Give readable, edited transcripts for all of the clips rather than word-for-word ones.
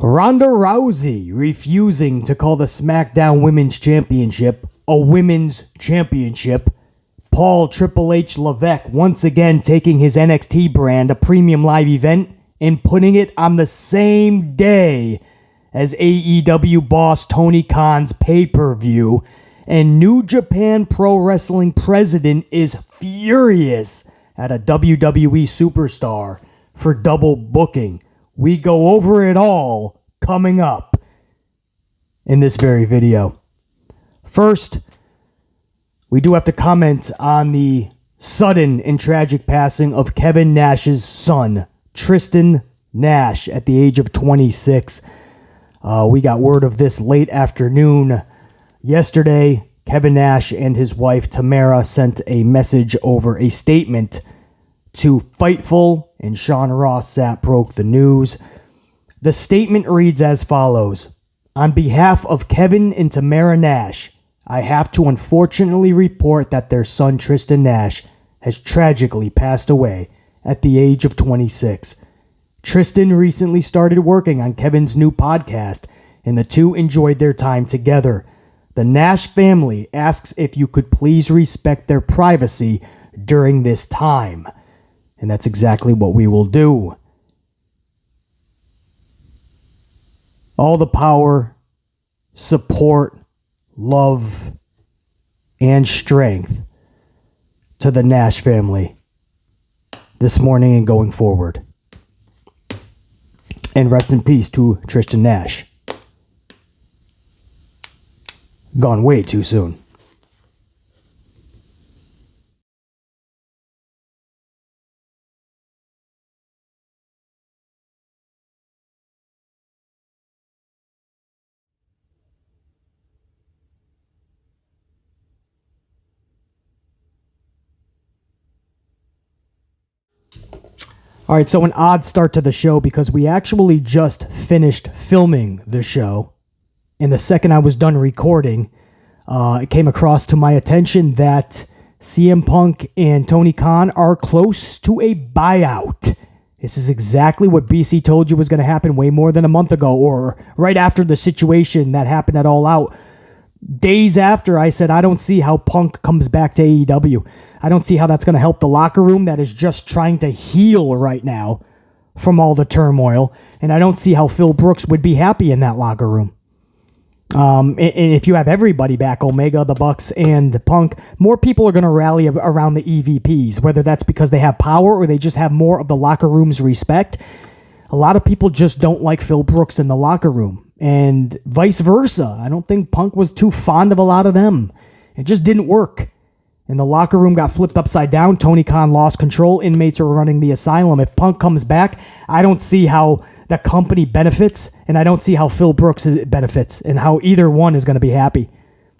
Ronda Rousey refusing to call the Smackdown Women's Championship a Women's Championship. Paul Triple H Levesque once again taking his NXT brand, a premium live event, and putting it on the same day as AEW boss Tony Khan's pay-per-view. And New Japan Pro Wrestling president is furious at a WWE superstar for double booking. We go over it all coming up in this very video. First, we do have to comment on the sudden and tragic passing of Kevin Nash's son, Tristan Nash, at the age of 26. We got word of this late afternoon. Yesterday, Kevin Nash and his wife Tamara sent a message over a statement to Fightful, and Sean Ross Sapp broke the news. The statement reads as follows: "On behalf of Kevin and Tamara Nash, I have to unfortunately report that their son Tristan Nash has tragically passed away at the age of 26. Tristan recently started working on Kevin's new podcast, and the two enjoyed their time together. The Nash family asks if you could please respect their privacy during this time." And that's exactly what we will do. All the power, support, love, and strength to the Nash family this morning and going forward. And rest in peace to Tristan Nash. Gone way too soon. All right, so an odd start to the show because we actually just finished filming the show. And the second I was done recording, it came across to my attention that CM Punk and Tony Khan are close to a buyout. This is exactly what BC told you was going to happen way more than a month ago, or right after the situation that happened at All Out. Days after, I said, I don't see how Punk comes back to AEW. I don't see how that's going to help the locker room that is just trying to heal right now from all the turmoil. And I don't see how Phil Brooks would be happy in that locker room. And if you have everybody back, Omega, the Bucks, and Punk, more people are going to rally around the EVPs, whether that's because they have power or they just have more of the locker room's respect. A lot of people just don't like Phil Brooks in the locker room. And vice versa. I don't think Punk was too fond of a lot of them. It just didn't work. And the locker room got flipped upside down. Tony Khan lost control. Inmates are running the asylum. If Punk comes back, I don't see how the company benefits, and I don't see how Phil Brooks benefits, and how either one is going to be happy.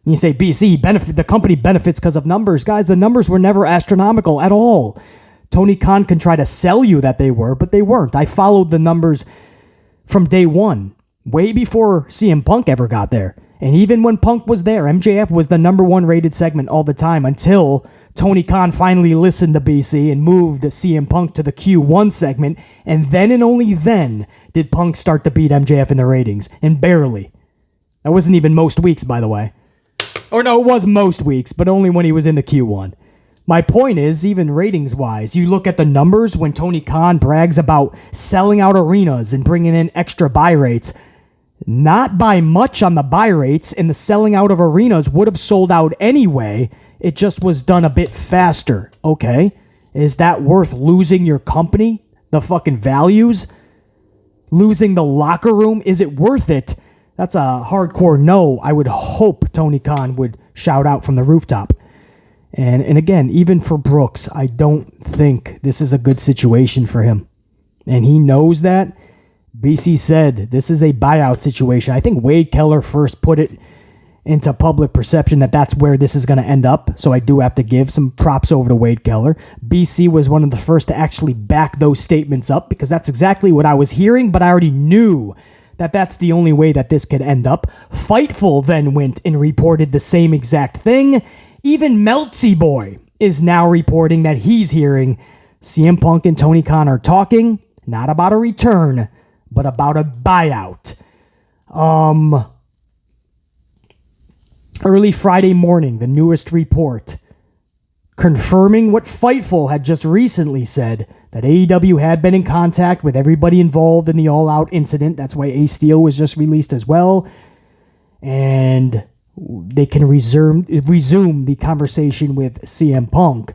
And you say, BC, the company benefits because of numbers. Guys, the numbers were never astronomical at all. Tony Khan can try to sell you that they were, but they weren't. I followed the numbers from day one. Way before CM Punk ever got there. And even when Punk was there, MJF was the number one rated segment all the time until Tony Khan finally listened to BC and moved CM Punk to the Q1 segment. And then and only then did Punk start to beat MJF in the ratings. And barely. That wasn't even most weeks, by the way. Or no, it was most weeks, but only when he was in the Q1. My point is, even ratings-wise, you look at the numbers when Tony Khan brags about selling out arenas and bringing in extra buy rates. Not by much on the buy rates, and the selling out of arenas would have sold out anyway. It just was done a bit faster. Okay, is that worth losing your company? The fucking values? Losing the locker room? Is it worth it? That's a hardcore no. I would hope Tony Khan would shout out from the rooftop. And again, even for Brooks, I don't think this is a good situation for him. And he knows that. BC said this is a buyout situation. I think Wade Keller first put it into public perception that that's where this is going to end up. So I do have to give some props over to Wade Keller. BC was one of the first to actually back those statements up because that's exactly what I was hearing, but I already knew that that's the only way that this could end up. Fightful then went and reported the same exact thing. Even Meltsy Boy is now reporting that he's hearing CM Punk and Tony Khan are talking, not about a return, but about a buyout. Early Friday morning, the newest report confirming what Fightful had just recently said, that AEW had been in contact with everybody involved in the All Out incident. That's why Ace Steel was just released as well. And they can resume the conversation with CM Punk.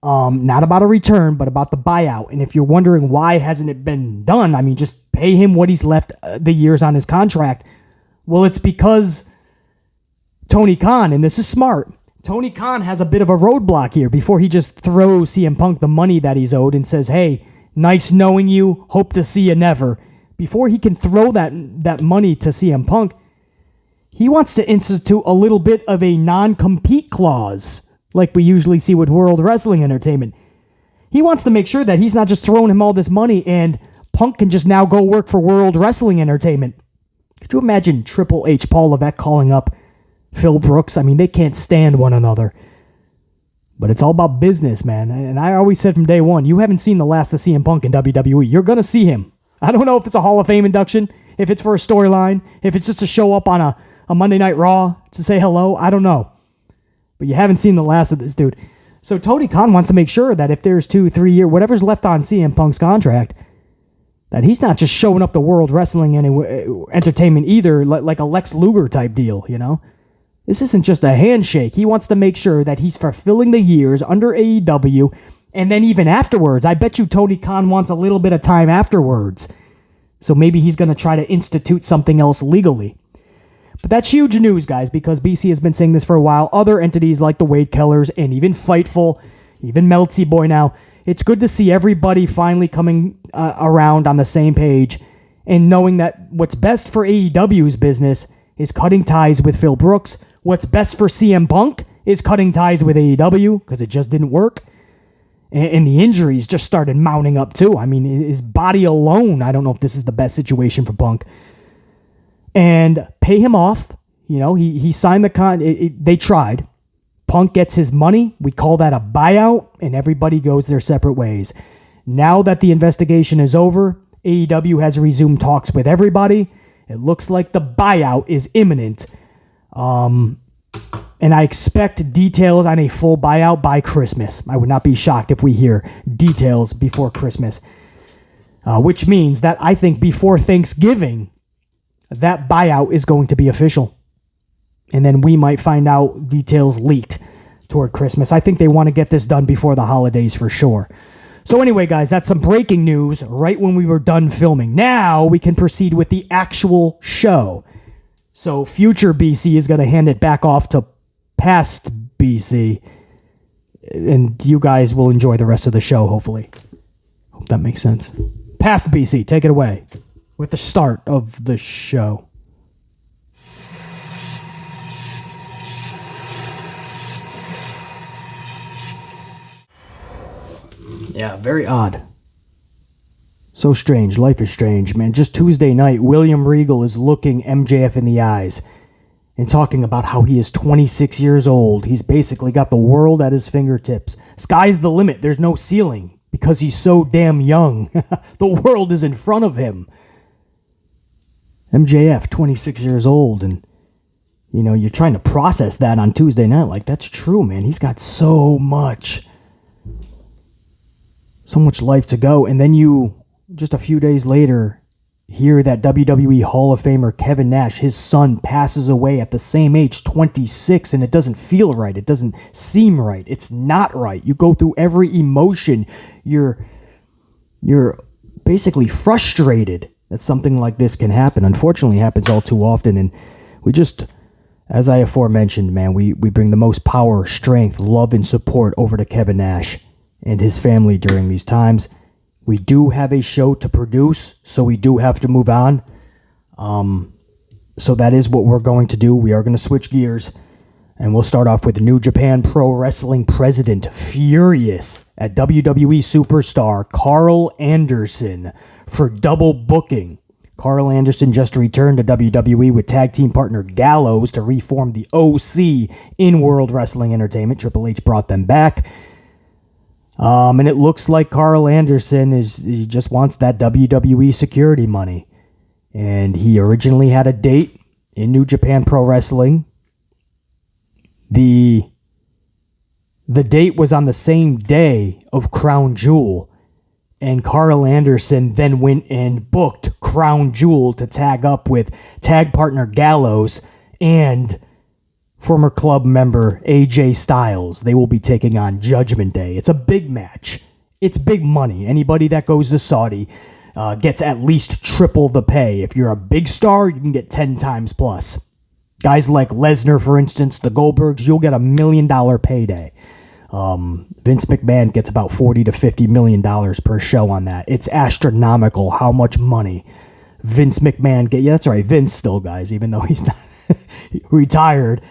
Not about a return, but about the buyout. And if you're wondering why hasn't it been done, I mean, just pay him what he's left the years on his contract. Well, it's because Tony Khan, and this is smart, Tony Khan has a bit of a roadblock here before he just throws CM Punk the money that he's owed and says, hey, nice knowing you, hope to see you never. Before he can throw that money to CM Punk, he wants to institute a little bit of a non-compete clause, like we usually see with World Wrestling Entertainment. He wants to make sure that he's not just throwing him all this money and Punk can just now go work for World Wrestling Entertainment. Could you imagine Triple H, Paul Levesque calling up Phil Brooks? I mean, they can't stand one another. But it's all about business, man. And I always said from day one, you haven't seen the last of CM Punk in WWE. You're going to see him. I don't know if it's a Hall of Fame induction, if it's for a storyline, if it's just to show up on a Monday Night Raw to say hello. I don't know. But you haven't seen the last of this dude. So Tony Khan wants to make sure that if there's 2-3 years, whatever's left on CM Punk's contract, that he's not just showing up to World Wrestling Entertainment either, like a Lex Luger type deal, you know? This isn't just a handshake. He wants to make sure that he's fulfilling the years under AEW, and then even afterwards. I bet you Tony Khan wants a little bit of time afterwards. So maybe he's going to try to institute something else legally. But that's huge news, guys, because BC has been saying this for a while. Other entities like the Wade Kellers and even Fightful, even Meltsy Boy now, it's good to see everybody finally coming around on the same page and knowing that what's best for AEW's business is cutting ties with Phil Brooks. What's best for CM Punk is cutting ties with AEW because it just didn't work. And the injuries just started mounting up too. I mean, his body alone, I don't know if this is the best situation for Punk. And pay him off. You know, he signed the they tried. Punk gets his money. We call that a buyout, and everybody goes their separate ways. Now that the investigation is over, AEW has resumed talks with everybody. It looks like the buyout is imminent. And I expect details on a full buyout by Christmas. I would not be shocked if we hear details before Christmas. Which means that I think before Thanksgiving, that buyout is going to be official. And then we might find out details leaked toward Christmas. I think they want to get this done before the holidays for sure. So anyway, guys, that's some breaking news right when we were done filming. Now we can proceed with the actual show. So future BC is going to hand it back off to past BC. And you guys will enjoy the rest of the show, hopefully. Hope that makes sense. Past BC, take it away with the start of the show. Yeah, very odd. So strange. Life is strange, man. Just Tuesday night, William Regal is looking MJF in the eyes and talking about how he is 26 years old. He's basically got the world at his fingertips. Sky's the limit. There's no ceiling because he's so damn young. The world is in front of him. MJF, 26 years old, and you know, you're trying to process that on Tuesday night. Like, that's true, man. He's got so much life to go. And then you, just a few days later, hear that WWE Hall of Famer Kevin Nash, his son, passes away at the same age, 26, and it doesn't feel right. It doesn't seem right. It's not right. You go through every emotion. You're basically frustrated that something like this can happen. Unfortunately, it happens all too often, and we just, as I aforementioned, man, we bring the most power, strength, love, and support over to Kevin Nash and his family during these times. We do have a show to produce, so we do have to move on. So that is what we're going to do. We are going to switch gears, and we'll start off with New Japan Pro Wrestling president, furious at WWE superstar Carl Anderson for double booking. Carl Anderson just returned to WWE with tag team partner Gallows to reform the OC in World Wrestling Entertainment. Triple H brought them back. And it looks like Carl Anderson he just wants that WWE security money. And he originally had a date in New Japan Pro Wrestling. The date was on the same day of Crown Jewel. And Carl Anderson then went and booked Crown Jewel to tag up with tag partner Gallows and former club member AJ Styles. They will be taking on Judgment Day. It's a big match. It's big money. Anybody that goes to Saudi gets at least triple the pay. If you're a big star, you can get 10 times plus. Guys like Lesnar, for instance, the Goldbergs, you'll get $1 million payday. Vince McMahon gets about $40 to $50 million per show on that. It's astronomical how much money Vince McMahon get. Yeah, that's right. Vince still, guys, even though he's not retired.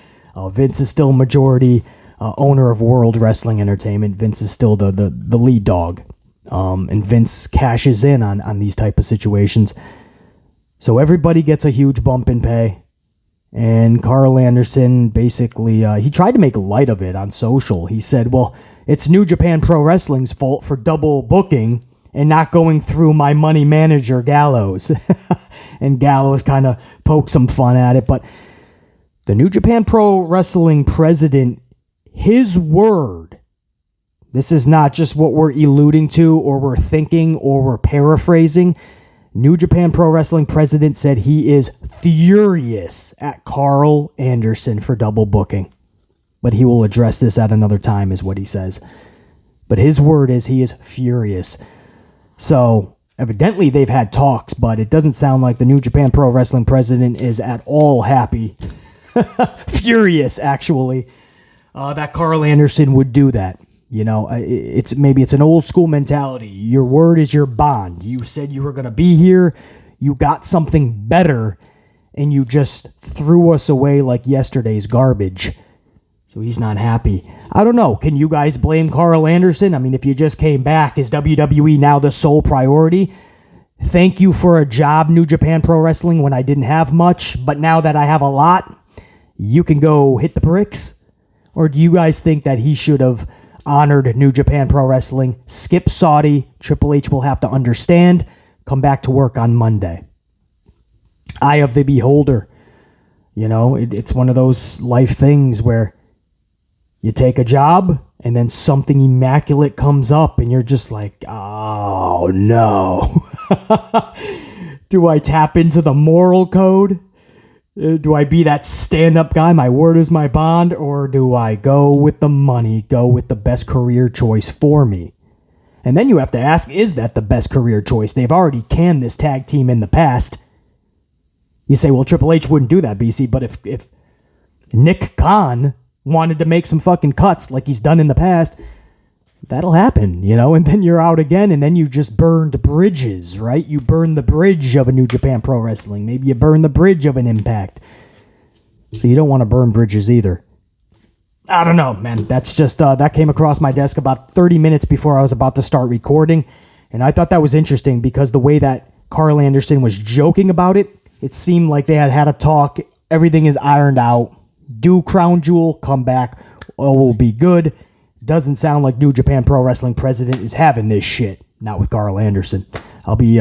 Vince is still majority owner of World Wrestling Entertainment. Vince is still the lead dog. And Vince cashes in on these type of situations. So everybody gets a huge bump in pay. And Carl Anderson basically, he tried to make light of it on social. He said, well, it's New Japan Pro Wrestling's fault for double booking and not going through my money manager, Gallows. And Gallows kind of poked some fun at it. But the New Japan Pro Wrestling president, his word, this is not just what we're alluding to or we're thinking or we're paraphrasing. New Japan Pro Wrestling president said he is furious at Carl Anderson for double booking. But he will address this at another time, is what he says. But his word is he is furious. So, evidently they've had talks, but it doesn't sound like the New Japan Pro Wrestling president is at all happy. Furious, actually, that Carl Anderson would do that. You know, it's an old school mentality. Your word is your bond. You said you were going to be here. You got something better, and you just threw us away like yesterday's garbage. So he's not happy. I don't know. Can you guys blame Carl Anderson? I mean, if you just came back, is WWE now the sole priority? Thank you for a job, New Japan Pro Wrestling, when I didn't have much. But now that I have a lot, you can go hit the bricks? Or do you guys think that he should have honored New Japan Pro Wrestling, skip Saudi? Triple H will have to understand, come back to work on Monday. Eye of the beholder. You know, it's one of those life things where you take a job and then something immaculate comes up and you're just like, oh no. Do I tap into the moral code? Do I be that stand-up guy, my word is my bond, or do I go with the money, go with the best career choice for me? And then you have to ask, is that the best career choice? They've already canned this tag team in the past. You say, well, Triple H wouldn't do that, BC, but if Nick Khan wanted to make some fucking cuts like he's done in the past, that'll happen, you know, and then you're out again, and then you just burned bridges, right? You burned the bridge of a New Japan Pro Wrestling. Maybe you burn the bridge of an Impact. So you don't want to burn bridges either. I don't know, man. That's just, that came across my desk about 30 minutes before I was about to start recording, and I thought that was interesting because the way that Carl Anderson was joking about it, it seemed like they had a talk, everything is ironed out, do Crown Jewel, come back, all will be good. Doesn't sound like New Japan Pro Wrestling president is having this shit. Not with Carl Anderson. I'll be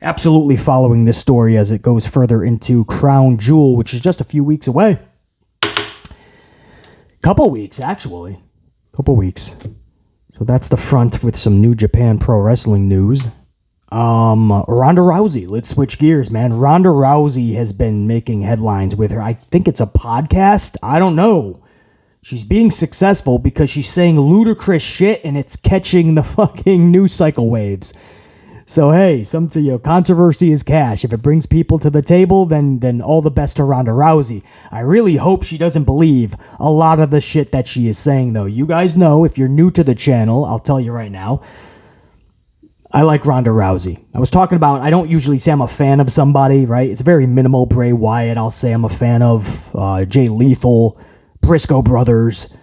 absolutely following this story as it goes further into Crown Jewel, which is just a few weeks away. Couple weeks, actually. Couple weeks. So that's the front with some New Japan Pro Wrestling news. Ronda Rousey. Let's switch gears, man. Ronda Rousey has been making headlines with her. I think it's a podcast. I don't know. She's being successful because she's saying ludicrous shit and it's catching the fucking news cycle waves. So hey, controversy is cash. If it brings people to the table, then all the best to Ronda Rousey. I really hope she doesn't believe a lot of the shit that she is saying, though. You guys know, if you're new to the channel, I'll tell you right now, I like Ronda Rousey. I was talking about, I don't usually say I'm a fan of somebody, right? It's very minimal. Bray Wyatt, I'll say I'm a fan of. Jay Lethal, Briscoe Brothers,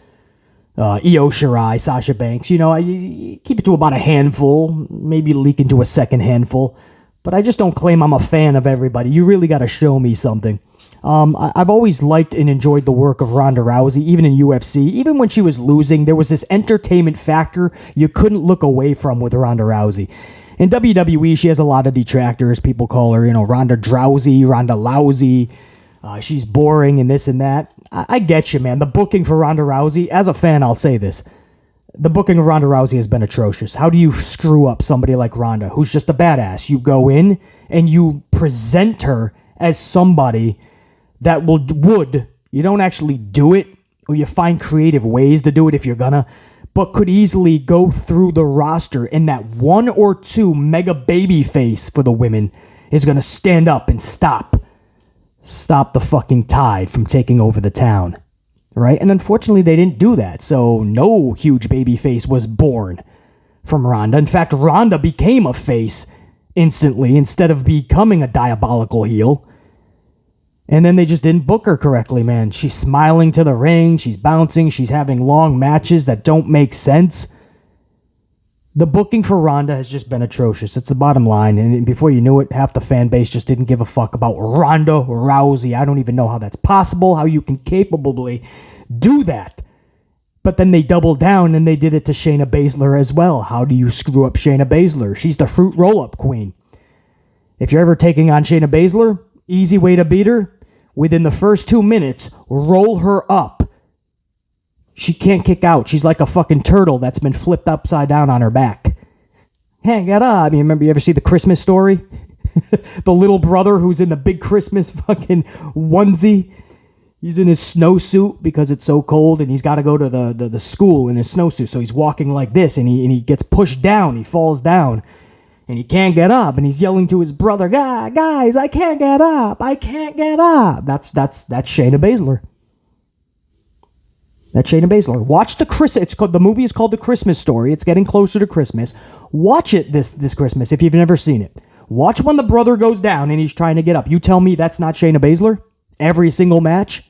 Io Shirai, Sasha Banks. You know, I keep it to about a handful, maybe leak into a second handful. But I just don't claim I'm a fan of everybody. You really got to show me something. I've always liked and enjoyed the work of Ronda Rousey, even in UFC. Even when she was losing, there was this entertainment factor you couldn't look away from with Ronda Rousey. In WWE, she has a lot of detractors. People call her, Ronda Drowsy, Ronda Lousy. She's boring and this and that. I get you, man. The booking for Ronda Rousey, as a fan, I'll say this. The booking of Ronda Rousey has been atrocious. How do you screw up somebody like Ronda, who's just a badass? You go in and you present her as somebody that would, you don't actually do it, or you find creative ways to do it if you're gonna, but could easily go through the roster, and that one or two mega baby face for the women is gonna stand up and stop the fucking tide from taking over the town, right? And unfortunately, they didn't do that, so no huge baby face was born from Ronda. In fact, Ronda became a face instantly instead of becoming a diabolical heel. And then they just didn't book her correctly, man. She's smiling to the ring. She's bouncing. She's having long matches that don't make sense. The booking for Ronda has just been atrocious. It's the bottom line. And before you knew it, half the fan base just didn't give a fuck about Ronda Rousey. I don't even know how that's possible, how you can capably do that. But then they doubled down and they did it to Shayna Baszler as well. How do you screw up Shayna Baszler? She's the fruit roll-up queen. If you're ever taking on Shayna Baszler, easy way to beat her. Within the first 2 minutes, roll her up. She can't kick out. She's like a fucking turtle that's been flipped upside down on her back. Hey, get up. You ever see the Christmas Story? The little brother who's in the big Christmas fucking onesie. He's in his snowsuit because it's so cold, and he's got to go to the school in his snowsuit. So he's walking like this, and he gets pushed down. He falls down. And he can't get up, and he's yelling to his brother, guys, I can't get up. I can't get up. That's Shayna Baszler. That's Shayna Baszler. Watch the movie is called The Christmas Story. It's getting closer to Christmas. Watch it this Christmas if you've never seen it. Watch when the brother goes down and he's trying to get up. You tell me that's not Shayna Baszler? Every single match?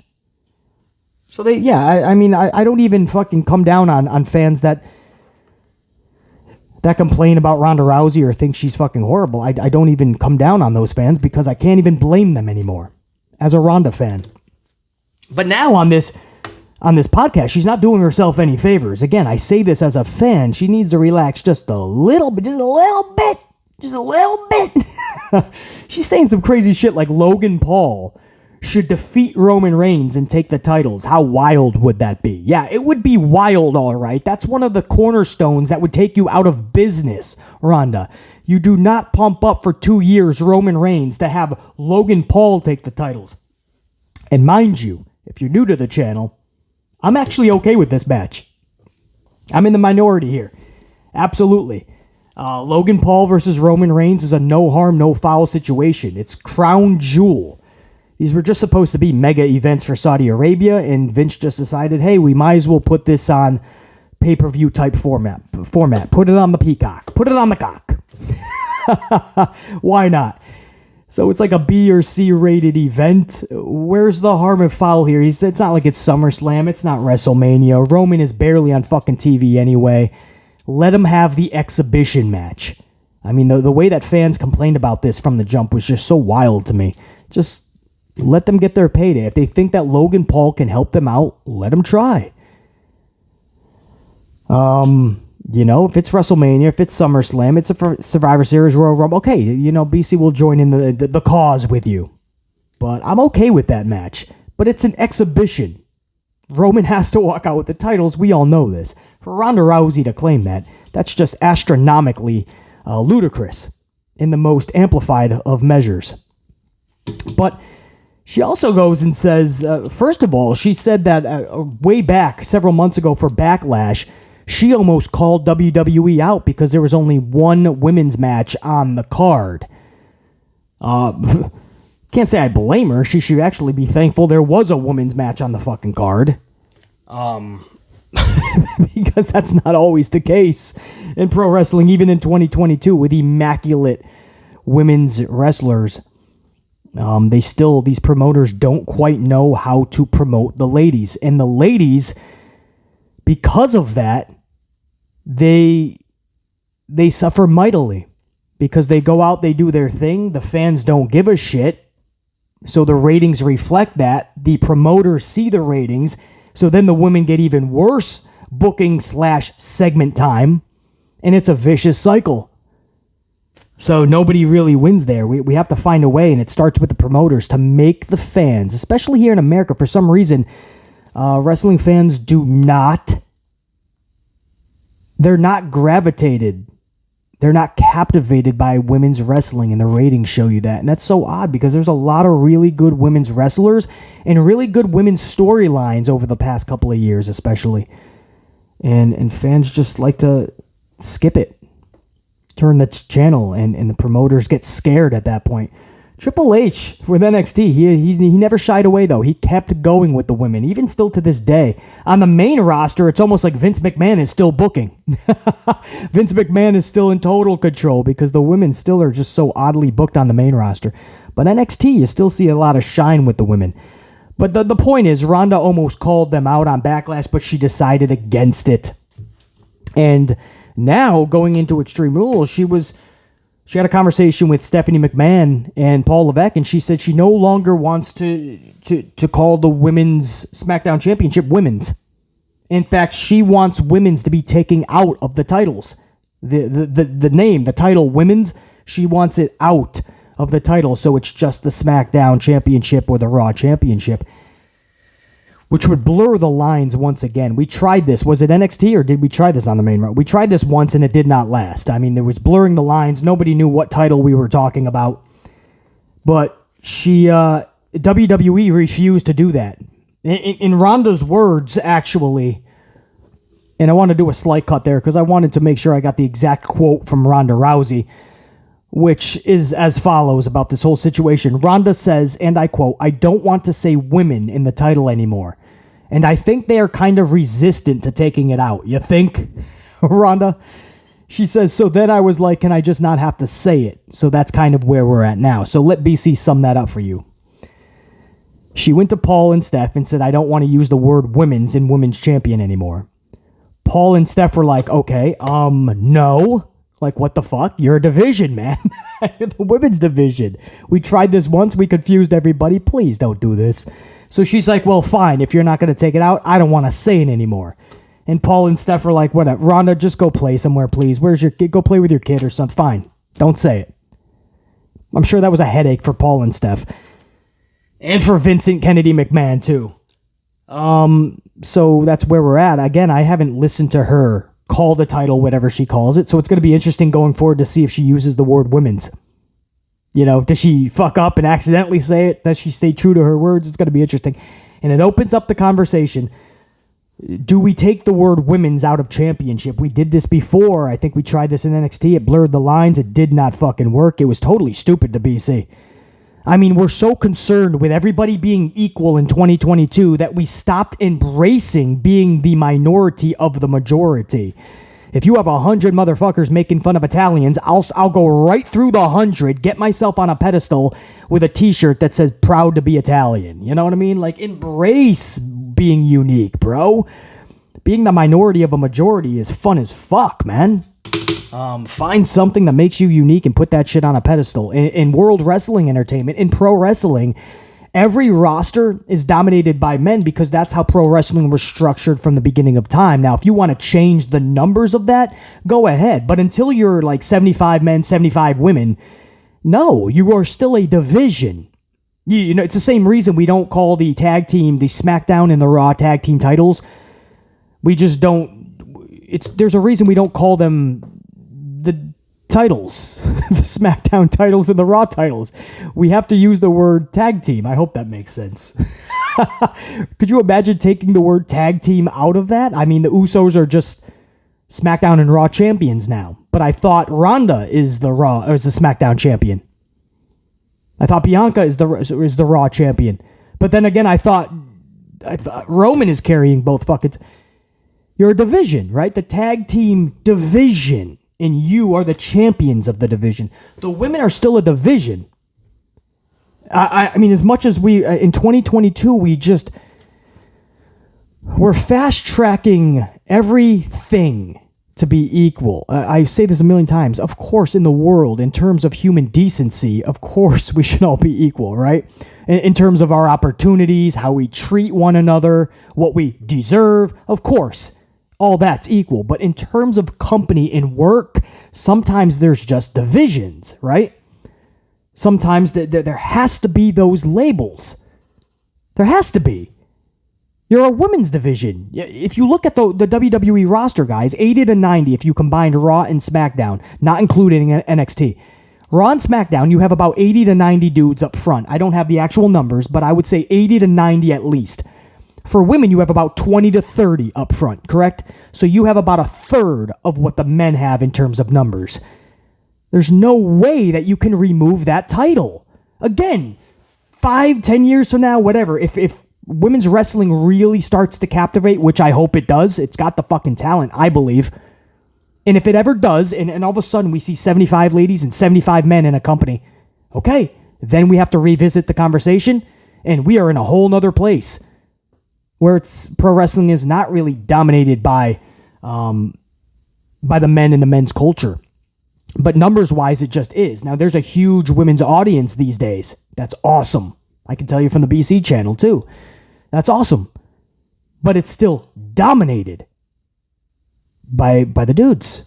So I don't even fucking come down on fans that complain about Ronda Rousey or think she's fucking horrible. I don't even come down on those fans because I can't even blame them anymore as a Ronda fan. But now on this podcast, she's not doing herself any favors. Again, I say this as a fan. She needs to relax just a little bit. She's saying some crazy shit like Logan Paul should defeat Roman Reigns and take the titles. How wild would that be? Yeah, it would be wild, all right. That's one of the cornerstones that would take you out of business, Ronda. You do not pump up for 2 years Roman Reigns to have Logan Paul take the titles. And mind you, if you're new to the channel, I'm actually okay with this match. I'm in the minority here. Absolutely. Logan Paul versus Roman Reigns is a no harm, no foul situation. It's crown jewel. These were just supposed to be mega events for Saudi Arabia, and Vince just decided, hey, we might as well put this on pay-per-view type format. Put it on the peacock. Put it on the cock. Why not? So it's like a B or C rated event. Where's the harm and foul here? It's not like it's SummerSlam. It's not WrestleMania. Roman is barely on fucking TV anyway. Let him have the exhibition match. I mean, the way that fans complained about this from the jump was just so wild to me. Just let them get their payday. If they think that Logan Paul can help them out, let them try. If it's WrestleMania, if it's SummerSlam, it's a Survivor Series, Royal Rumble, okay, BC will join in the cause with you. But I'm okay with that match. But it's an exhibition. Roman has to walk out with the titles. We all know this. For Ronda Rousey to claim that, that's just astronomically ludicrous in the most amplified of measures. But she also goes and says, first of all, she said that way back, several months ago for Backlash, she almost called WWE out because there was only one women's match on the card. Can't say I blame her. She should actually be thankful there was a women's match on the fucking card. Because that's not always the case in pro wrestling, even in 2022 with immaculate women's wrestlers. These promoters don't quite know how to promote the ladies. And the ladies, because of that, they suffer mightily. Because they go out, they do their thing, the fans don't give a shit, So the ratings reflect that. The promoters see the ratings. So then the women get even worse booking/segment time. And it's a vicious cycle. So nobody really wins there. We have to find a way, and it starts with the promoters, to make the fans, especially here in America, for some reason, wrestling fans they're not gravitated. They're not captivated by women's wrestling, and the ratings show you that. And that's so odd, because there's a lot of really good women's wrestlers and really good women's storylines over the past couple of years, especially. And fans just like to skip it. Turn the channel, and the promoters get scared at that point. Triple H with NXT, he never shied away, though. He kept going with the women, even still to this day. On the main roster, it's almost like Vince McMahon is still booking. Vince McMahon is still in total control, because the women still are just so oddly booked on the main roster. But NXT, you still see a lot of shine with the women. But the point is, Ronda almost called them out on Backlash, but she decided against it. And now, going into Extreme Rules, she had a conversation with Stephanie McMahon and Paul Levesque, and she said she no longer wants to call the Women's SmackDown Championship Women's. In fact, she wants Women's to be taken out of the titles. The name, the title Women's, she wants it out of the title, so it's just the SmackDown Championship or the Raw Championship, which would blur the lines once again. We tried this. Was it NXT, or did we try this on the main road? We tried this once, and it did not last. I mean, there was blurring the lines. Nobody knew what title we were talking about. But WWE refused to do that. In Ronda's words, actually, and I want to do a slight cut there because I wanted to make sure I got the exact quote from Ronda Rousey, which is as follows about this whole situation. Ronda says, and I quote, "I don't want to say women in the title anymore. And I think they are kind of resistant to taking it out." You think, Ronda? She says, so then I was like, can I just not have to say it? So that's kind of where we're at now. So let BC sum that up for you. She went to Paul and Steph and said, I don't want to use the word women's in women's champion anymore. Paul and Steph were like, okay, no. Like, what the fuck? You're a division, man. The women's division. We tried this once. We confused everybody. Please don't do this. So she's like, well, fine. If you're not going to take it out, I don't want to say it anymore. And Paul and Steph were like, whatever. Ronda, just go play somewhere, please. Where's your kid? Go play with your kid or something. Fine. Don't say it. I'm sure that was a headache for Paul and Steph. And for Vincent Kennedy McMahon, too. So that's where we're at. Again, I haven't listened to her call the title whatever she calls it, so it's going to be interesting going forward to see if she uses the word women's. You know, does she fuck up and accidentally say it? Does she stay true to her words? It's going to be interesting. And it opens up the conversation. Do we take the word women's out of championship? We did this before. I think we tried this in NXT. It blurred the lines. It did not fucking work. It was totally stupid to BC. I mean, we're so concerned with everybody being equal in 2022 that we stopped embracing being the minority of the majority. If you have 100 motherfuckers making fun of Italians, I'll go right through the 100, get myself on a pedestal with a t-shirt that says proud to be Italian. You know what I mean? Like, embrace being unique, bro. Being the minority of a majority is fun as fuck, man. Find something that makes you unique and put that shit on a pedestal. In world wrestling entertainment, in pro wrestling, every roster is dominated by men because that's how pro wrestling was structured from the beginning of time. Now, if you want to change the numbers of that, go ahead. But until you're like 75 men, 75 women, no, you are still a division. You know, it's the same reason we don't call the tag team, the SmackDown and the Raw tag team titles. We just don't. There's a reason we don't call them the titles, the SmackDown titles and the Raw titles. We have to use the word tag team. I hope that makes sense. Could you imagine taking the word tag team out of that? I mean, the Usos are just SmackDown and Raw champions now, but I thought Ronda is the SmackDown champion. I thought Bianca is the Raw champion, but then again, I thought Roman is carrying both buckets. You're a division, right? The tag team division, and you are the champions of the division. The women are still a division. I mean, as much as we, in 2022, we're fast-tracking everything to be equal. I say this a million times. Of course, in the world, in terms of human decency, of course, we should all be equal, right? In terms of our opportunities, how we treat one another, what we deserve, of course, all that's equal. But in terms of company and work, sometimes there's just divisions, right? Sometimes there has to be those labels. There has to be. You're a women's division. If you look at the WWE roster, guys, 80 to 90 if you combined Raw and SmackDown, not including NXT. Raw and SmackDown, you have about 80 to 90 dudes up front. I don't have the actual numbers, but I would say 80 to 90 at least. For women, you have about 20 to 30 up front, correct? So you have about a third of what the men have in terms of numbers. There's no way that you can remove that title. Again, 5-10 years from now, whatever, if women's wrestling really starts to captivate, which I hope it does. It's got the fucking talent, I believe. And if it ever does, and all of a sudden we see 75 ladies and 75 men in a company, okay, then we have to revisit the conversation, and we are in a whole nother place where pro wrestling is not really dominated by the men and the men's culture. But numbers-wise, it just is. Now, there's a huge women's audience these days. That's awesome. I can tell you from the BC channel, too. That's awesome. But it's still dominated by the dudes.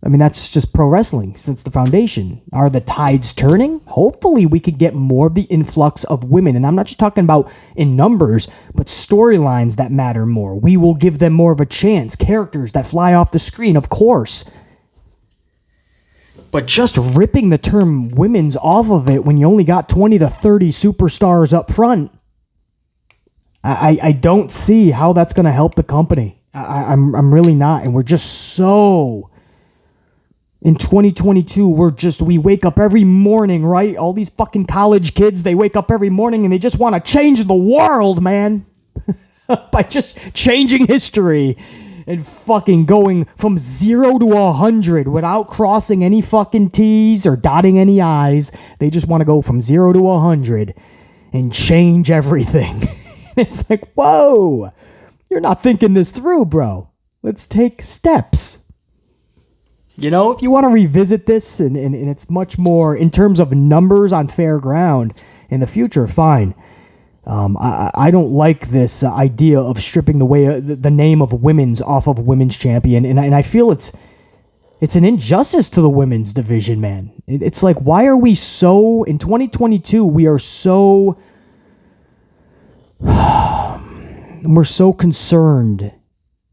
I mean, that's just pro wrestling since the foundation. Are the tides turning? Hopefully we could get more of the influx of women. And I'm not just talking about in numbers, but storylines that matter more. We will give them more of a chance. Characters that fly off the screen, of course. But just ripping the term women's off of it when you only got 20 to 30 superstars up front, I don't see how that's going to help the company. I'm really not. And we're just so... In 2022, we wake up every morning, right? All these fucking college kids, they wake up every morning and they just want to change the world, man. By just changing history and fucking going from 0 to 100 without crossing any fucking T's or dotting any I's. They just want to go from 0 to 100 and change everything. It's like, whoa, you're not thinking this through, bro. Let's take steps. You know, if you want to revisit this and it's much more in terms of numbers on fair ground in the future, fine. I don't like this idea of stripping the name of women's off of women's champion, and I feel it's an injustice to the women's division, man. It's like, why are we so in 2022? We are so we're so concerned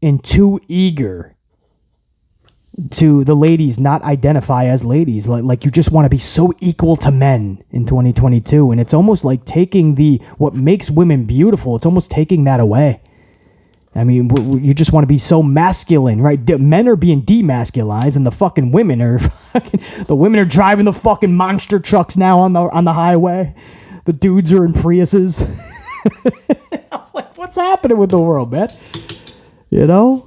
and too eager to the ladies not identify as ladies. Like you just want to be so equal to men in 2022. And it's almost like taking what makes women beautiful, it's almost taking that away. I mean, you just want to be so masculine, right? Men are being demasculized and the fucking women are the women are driving the fucking monster trucks now on the highway. The dudes are in Priuses. I'm like, what's happening with the world, man? You know?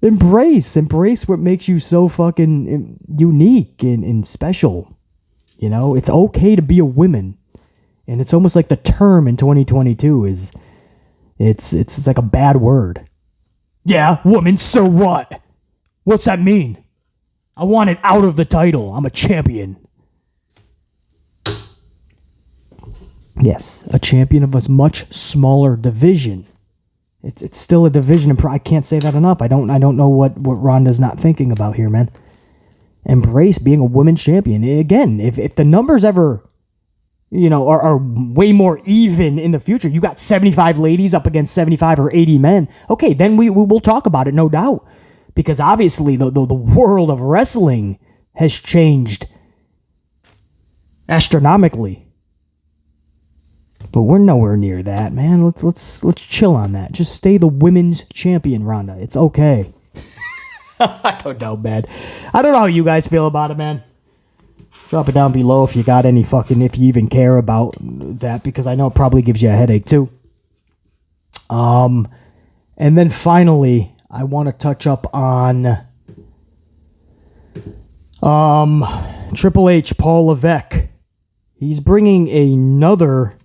Embrace what makes you so fucking unique and special. You know, it's okay to be a woman. And it's almost like the term in 2022 is, it's like a bad word. Yeah, woman, so what? What's that mean? I want it out of the title. I'm a champion. Yes, a champion of a much smaller division. It's still a division, and I can't say that enough. I don't know what Ronda's not thinking about here, man. Embrace being a women's champion. Again, if the numbers ever, are way more even in the future, you got 75 ladies up against 75 or 80 men, okay, then we will talk about it, no doubt. Because obviously the world of wrestling has changed astronomically. But we're nowhere near that, man. Let's chill on that. Just stay the women's champion, Ronda. It's okay. I don't know, man. I don't know how you guys feel about it, man. Drop it down below if you got any if you even care about that, because I know it probably gives you a headache too. And then finally, I want to touch up on Triple H, Paul Levesque. He's bringing another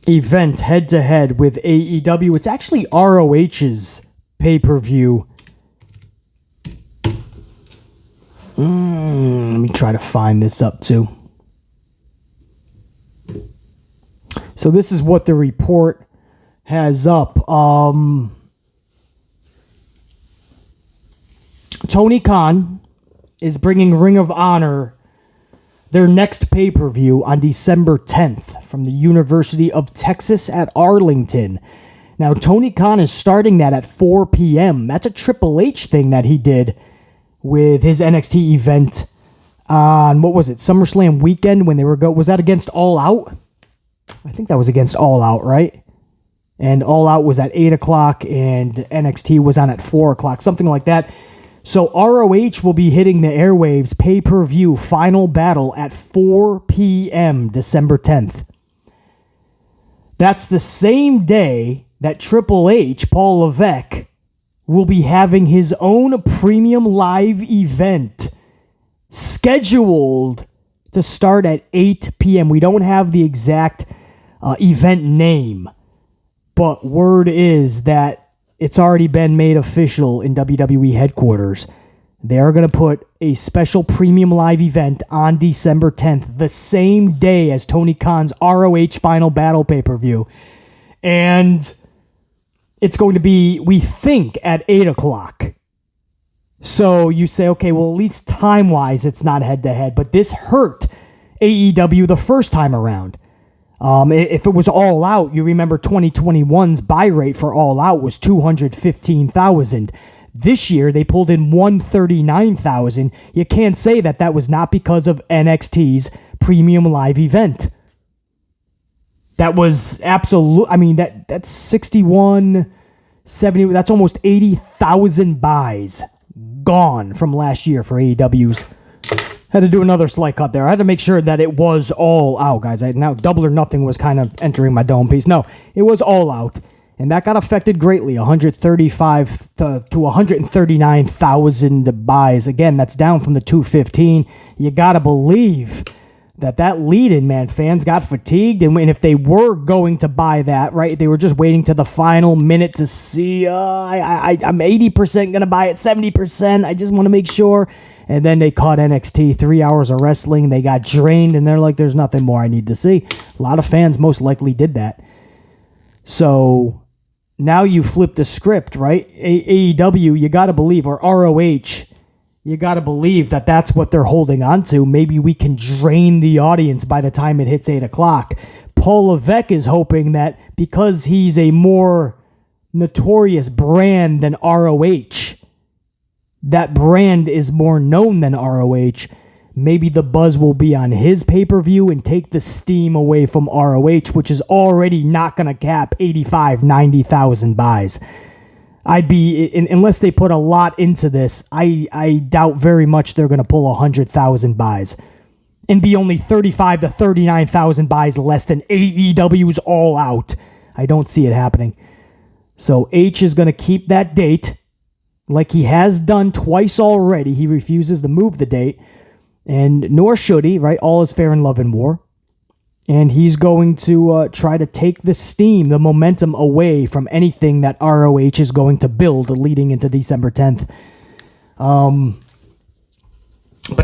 event head-to-head with AEW. It's actually ROH's pay-per-view. Let me try to find this up too. So this is what the report has up. Tony Khan is bringing Ring of Honor their next pay-per-view on December 10th from the University of Texas at Arlington. Now, Tony Khan is starting that at 4 p.m. That's a Triple H thing that he did with his NXT event on, what was it, SummerSlam weekend when they were was that against All Out? I think that was against All Out, right? And All Out was at 8 o'clock and NXT was on at 4 o'clock, something like that. So ROH will be hitting the airwaves pay-per-view Final Battle at 4 p.m. December 10th. That's the same day that Triple H, Paul Levesque, will be having his own premium live event scheduled to start at 8 p.m. We don't have the exact event name, but word is that it's already been made official in WWE headquarters. They are going to put a special premium live event on December 10th, the same day as Tony Khan's ROH Final Battle pay-per-view. And it's going to be, we think, at 8 o'clock. So you say, okay, well, at least time-wise, it's not head-to-head. But this hurt AEW the first time around. If it was All Out, you remember 2021's buy rate for All Out was 215,000. This year, they pulled in 139,000. You can't say that that was not because of NXT's premium live event. That was absolute. I mean, that's 61, 70. That's almost 80,000 buys gone from last year for AEW's. Had to do another slight cut there. I had to make sure that it was All Out, guys. Now, Double or Nothing was kind of entering my dome piece. No, it was All Out. And that got affected greatly. 135 to 139,000 buys. Again, that's down from the 215. You got to believe that lead-in, man, fans got fatigued. And if they were going to buy that, right, they were just waiting to the final minute to see, I'm 80% going to buy it, 70%. I just want to make sure. And then they caught NXT, 3 hours of wrestling. They got drained, and they're like, there's nothing more I need to see. A lot of fans most likely did that. So now you flip the script, right? AEW, you got to believe, or ROH, you got to believe that that's what they're holding on to. Maybe we can drain the audience by the time it hits 8 o'clock. Paul Levesque is hoping that because he's a more notorious brand than ROH, that brand is more known than ROH, maybe the buzz will be on his pay-per-view and take the steam away from ROH, which is already not going to cap 85, 90,000 buys. I'd be, unless they put a lot into this, I doubt very much they're going to pull 100,000 buys and be only 35 to 39,000 buys less than AEW's All Out. I don't see it happening. So H is going to keep that date like he has done twice already. He refuses to move the date, and nor should he, right? All is fair in love and war. And he's going to try to take the steam, the momentum away from anything that ROH is going to build leading into December 10th. But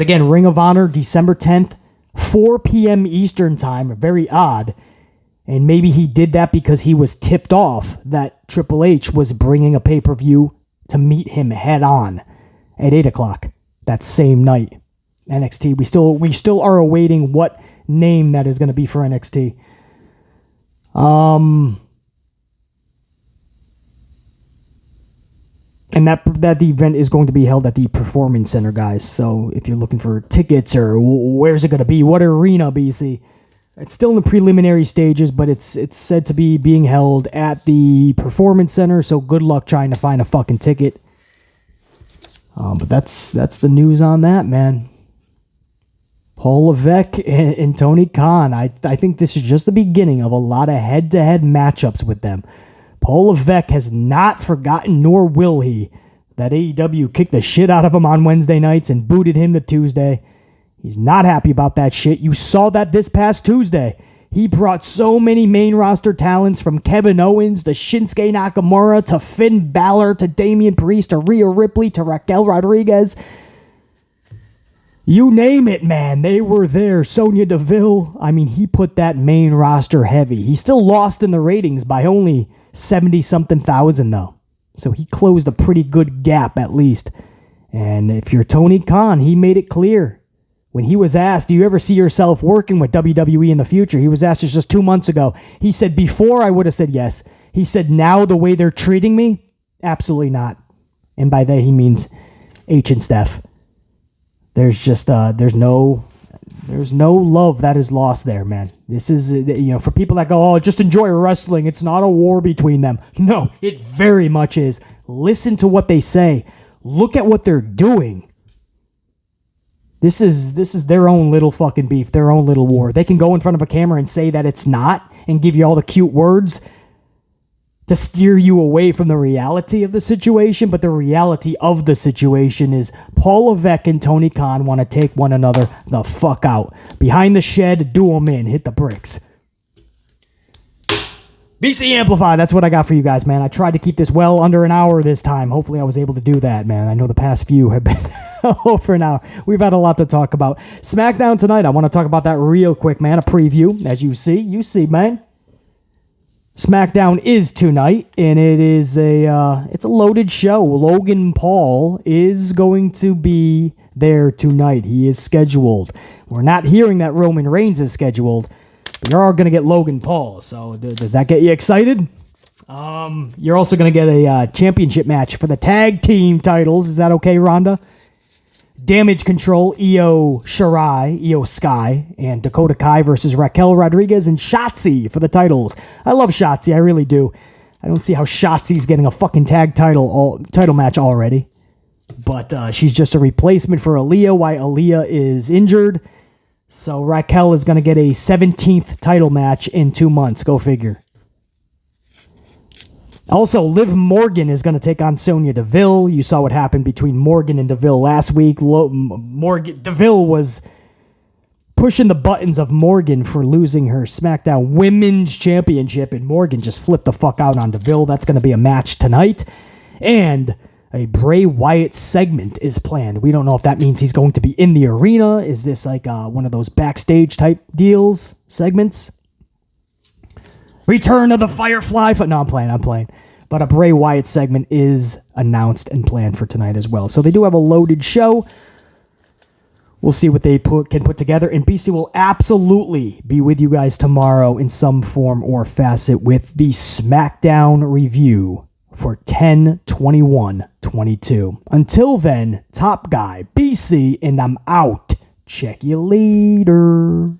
again, Ring of Honor, December 10th, 4 p.m. Eastern time, very odd. And maybe he did that because he was tipped off that Triple H was bringing a pay-per-view to meet him head on at 8 o'clock that same night. NXT, we still are awaiting what name that is going to be for NXT. And that event is going to be held at the Performance Center, guys. So if you're looking for tickets or where's it going to be, what arena, BC, it's still in the preliminary stages, but it's said to be being held at the Performance Center. So good luck trying to find a fucking ticket. But that's the news on that, man. Paul Levesque and Tony Khan. I think this is just the beginning of a lot of head-to-head matchups with them. Paul Levesque has not forgotten, nor will he, that AEW kicked the shit out of him on Wednesday nights and booted him to Tuesday. He's not happy about that shit. You saw that this past Tuesday. He brought so many main roster talents, from Kevin Owens to Shinsuke Nakamura to Finn Balor to Damian Priest to Rhea Ripley to Raquel Rodriguez. You name it, man. They were there. Sonya Deville. I mean, he put that main roster heavy. He still lost in the ratings by only 70-something thousand, though. So he closed a pretty good gap, at least. And if you're Tony Khan, he made it clear. When he was asked, do you ever see yourself working with WWE in the future? He was asked this just 2 months ago. He said, before, I would have said yes. He said, now the way they're treating me, absolutely not. And by they, he means H and Steph. There's just, there's no love that is lost there, man. This is, for people that go, oh, just enjoy wrestling. It's not a war between them. No, it very much is. Listen to what they say. Look at what they're doing. This is their own little fucking beef, their own little war. They can go in front of a camera and say that it's not and give you all the cute words to steer you away from the reality of the situation, but the reality of the situation is Paul Levesque and Tony Khan want to take one another the fuck out. Behind the shed, do them in, hit the bricks. BC Amplify, that's what I got for you guys, man. I tried to keep this well under an hour this time. Hopefully I was able to do that, man. I know the past few have been over an hour. We've had a lot to talk about. SmackDown tonight, I want to talk about that real quick, man. A preview, as you see, man. SmackDown is tonight, and it's a loaded show. Logan Paul is going to be there tonight. He is scheduled. We're not hearing that Roman Reigns is scheduled, but you're all going to get Logan Paul. So does that get you excited? You're also going to get a championship match for the tag team titles. Is that okay, Ronda? Damage Control, Io Sky, and Dakota Kai versus Raquel Rodriguez and Shotzi for the titles. I love Shotzi, I really do. I don't see how Shotzi's getting a fucking tag title match already. But she's just a replacement for Aaliyah while Aaliyah is injured. So Raquel is going to get a 17th title match in 2 months. Go figure. Also, Liv Morgan is going to take on Sonya Deville. You saw what happened between Morgan and Deville last week. Deville was pushing the buttons of Morgan for losing her SmackDown Women's Championship, and Morgan just flipped the fuck out on Deville. That's going to be a match tonight. And a Bray Wyatt segment is planned. We don't know if that means he's going to be in the arena. Is this like one of those backstage type segments? Return of the Firefly. No, I'm playing. But a Bray Wyatt segment is announced and planned for tonight as well. So they do have a loaded show. We'll see what they can put together. And BC will absolutely be with you guys tomorrow in some form or facet with the SmackDown review for 10/21/22. Until then, top guy, BC, and I'm out. Check you later.